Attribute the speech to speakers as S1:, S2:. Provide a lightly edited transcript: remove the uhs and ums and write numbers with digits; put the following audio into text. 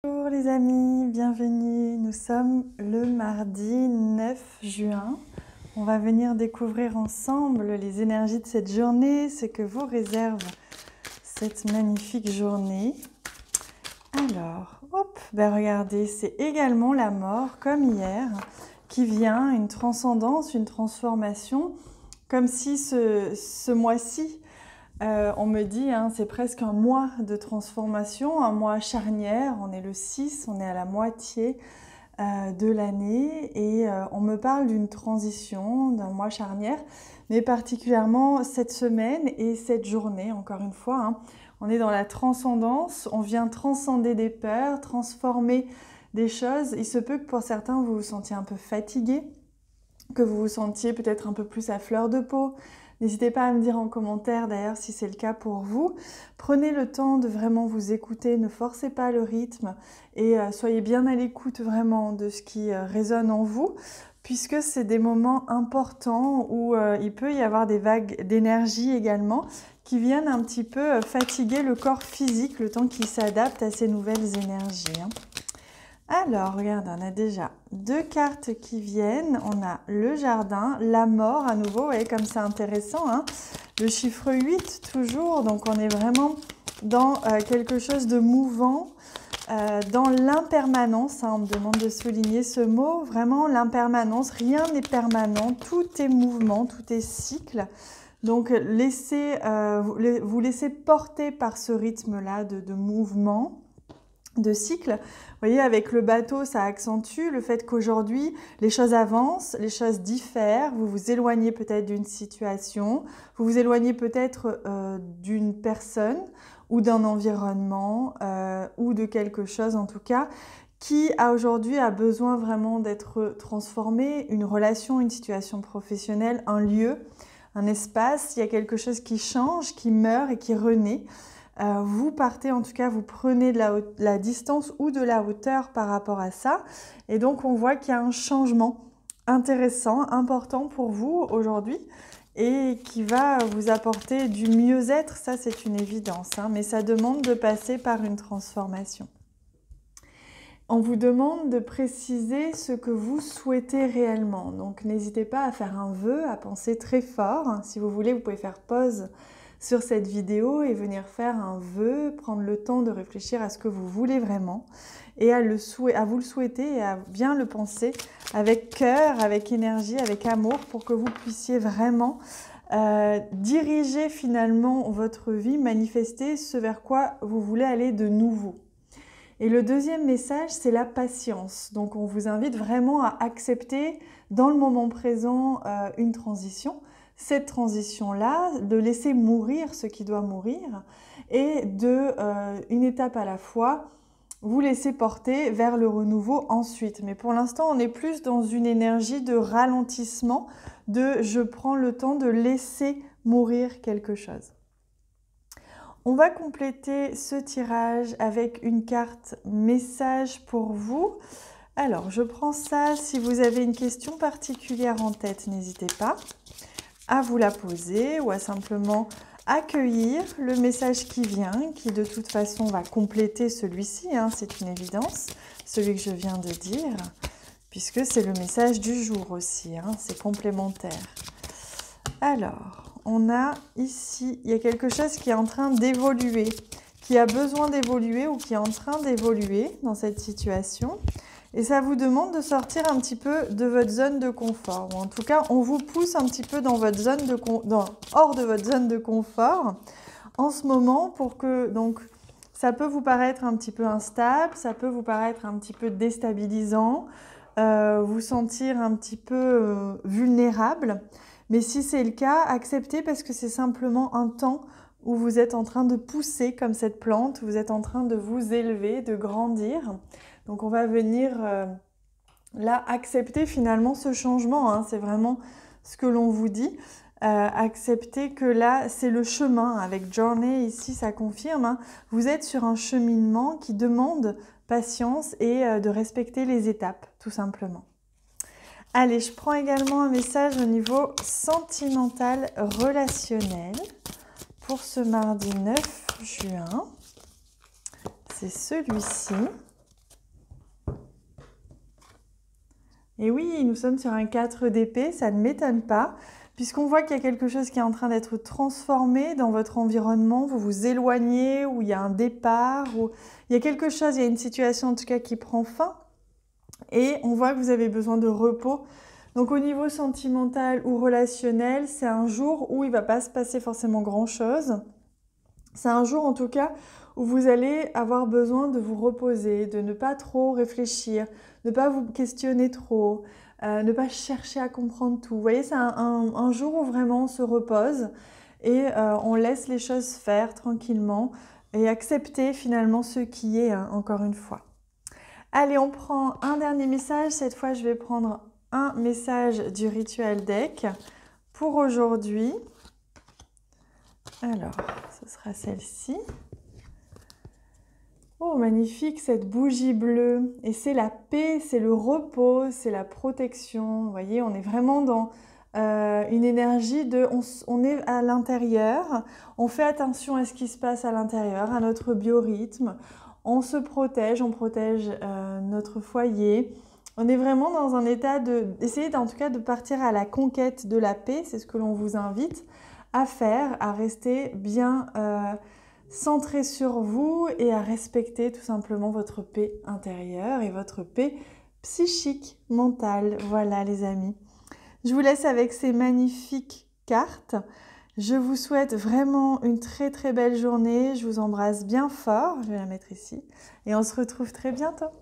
S1: Bonjour les amis, bienvenue. Nous sommes le mardi 9 juin. On va venir découvrir ensemble les énergies de cette journée, ce que vous réserve cette magnifique journée. Alors, hop, ben regardez, c'est également la mort, comme hier, qui vient, une transcendance, une transformation, comme si ce mois-ci, on me dit, hein, c'est presque un mois de transformation, un mois charnière, on est le 6, on est à la moitié de l'année et on me parle d'une transition, d'un mois charnière, mais particulièrement cette semaine et cette journée, encore une fois, hein, on est dans la transcendance, on vient transcender des peurs, transformer des choses. Il se peut que pour certains vous vous sentiez un peu fatigué, que vous vous sentiez peut-être un peu plus à fleur de peau. N'hésitez pas à me dire en commentaire d'ailleurs si c'est le cas pour vous. Prenez le temps de vraiment vous écouter, ne forcez pas le rythme et soyez bien à l'écoute vraiment de ce qui résonne en vous, puisque c'est des moments importants où il peut y avoir des vagues d'énergie également qui viennent un petit peu fatiguer le corps physique le temps qu'il s'adapte à ces nouvelles énergies. Alors, regardez, on a déjà deux cartes qui viennent. On a le jardin, la mort à nouveau, vous voyez comme c'est intéressant, hein, le chiffre 8 toujours, donc on est vraiment dans quelque chose de mouvant, dans l'impermanence, hein, on me demande de souligner ce mot, vraiment l'impermanence, rien n'est permanent, tout est mouvement, tout est cycle. Donc vous laissez porter par ce rythme-là de mouvement, de cycle. Vous voyez, avec le bateau, ça accentue le fait qu'aujourd'hui, les choses avancent, les choses diffèrent, vous vous éloignez peut-être d'une situation, vous vous éloignez peut-être d'une personne ou d'un environnement ou de quelque chose en tout cas qui aujourd'hui a besoin vraiment d'être transformé, une relation, une situation professionnelle, un lieu, un espace, il y a quelque chose qui change, qui meurt et qui renaît. Vous partez, en tout cas, vous prenez de la distance ou de la hauteur par rapport à ça. Et donc, on voit qu'il y a un changement intéressant, important pour vous aujourd'hui et qui va vous apporter du mieux-être. Ça, c'est une évidence, hein, mais ça demande de passer par une transformation. On vous demande de préciser ce que vous souhaitez réellement. Donc, n'hésitez pas à faire un vœu, à penser très fort. Si vous voulez, vous pouvez faire pause sur cette vidéo et venir faire un vœu, prendre le temps de réfléchir à ce que vous voulez vraiment et à vous le souhaiter et à bien le penser avec cœur, avec énergie, avec amour pour que vous puissiez vraiment diriger finalement votre vie, manifester ce vers quoi vous voulez aller de nouveau. Et le deuxième message, c'est la patience. Donc on vous invite vraiment à accepter dans le moment présent une transition. Cette transition-là, de laisser mourir ce qui doit mourir et une étape à la fois, vous laisser porter vers le renouveau ensuite. Mais pour l'instant, on est plus dans une énergie de ralentissement, de je prends le temps de laisser mourir quelque chose. On va compléter ce tirage avec une carte message pour vous. Alors, je prends ça. Si vous avez une question particulière en tête, n'hésitez pas à vous la poser ou à simplement accueillir le message qui vient, qui de toute façon va compléter celui-ci, hein, c'est une évidence, celui que je viens de dire, puisque c'est le message du jour aussi, hein, c'est complémentaire. Alors, on a ici, il y a quelque chose qui est en train d'évoluer, qui a besoin d'évoluer ou qui est en train d'évoluer dans cette situation. Et ça vous demande de sortir un petit peu de votre zone de confort. Ou en tout cas, on vous pousse un petit peu dans votre zone hors de votre zone de confort en ce moment pour que, donc, ça peut vous paraître un petit peu instable, ça peut vous paraître un petit peu déstabilisant, vous sentir un petit peu vulnérable. Mais si c'est le cas, acceptez parce que c'est simplement un temps où vous êtes en train de pousser comme cette plante, vous êtes en train de vous élever, de grandir. Donc on va venir là accepter finalement ce changement, hein. C'est vraiment ce que l'on vous dit. Accepter que là c'est le chemin, avec Journey ici ça confirme, hein. Vous êtes sur un cheminement qui demande patience et de respecter les étapes tout simplement. Allez, je prends également un message au niveau sentimental relationnel pour ce mardi 9 juin. C'est celui-ci. Et oui, nous sommes sur un 4 d'épée, ça ne m'étonne pas, puisqu'on voit qu'il y a quelque chose qui est en train d'être transformé dans votre environnement, vous vous éloignez, ou il y a un départ, ou il y a quelque chose, il y a une situation en tout cas qui prend fin, et on voit que vous avez besoin de repos. Donc au niveau sentimental ou relationnel, c'est un jour où il ne va pas se passer forcément grand-chose. C'est un jour en tout cas où vous allez avoir besoin de vous reposer, de ne pas trop réfléchir, ne pas vous questionner trop, ne pas chercher à comprendre tout. Vous voyez, c'est un jour où vraiment on se repose et on laisse les choses faire tranquillement et accepter finalement ce qui est, hein, encore une fois. Allez, on prend un dernier message. Cette fois, je vais prendre un message du Ritual Deck pour aujourd'hui. Alors, ce sera celle-ci. Oh, magnifique cette bougie bleue. Et c'est la paix, c'est le repos, c'est la protection. Vous voyez, on est vraiment dans une énergie de... On est à l'intérieur, on fait attention à ce qui se passe à l'intérieur, à notre biorhythme. On se protège, on protège notre foyer. On est vraiment dans un état d'essayer en tout cas de partir à la conquête de la paix. C'est ce que l'on vous invite à faire, à rester bien... centré sur vous et à respecter tout simplement votre paix intérieure et votre paix psychique, mentale. Voilà les amis. Je vous laisse avec ces magnifiques cartes. Je vous souhaite vraiment une très très belle journée. Je vous embrasse bien fort. Je vais la mettre ici. Et on se retrouve très bientôt.